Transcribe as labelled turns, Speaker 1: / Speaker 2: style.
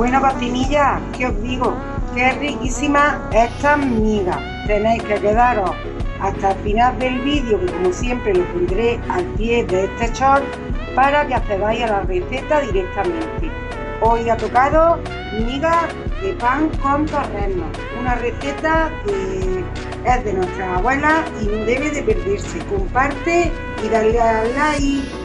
Speaker 1: Bueno, cocinilla, ¿qué os digo? Qué riquísima esta miga. Tenéis que quedaros hasta el final del vídeo, que como siempre lo pondré al pie de este short, para que accedáis a la receta directamente. Hoy ha tocado miga de pan con torreznos, una receta que es de nuestras abuelas y no debe de perderse. Comparte y dale al like.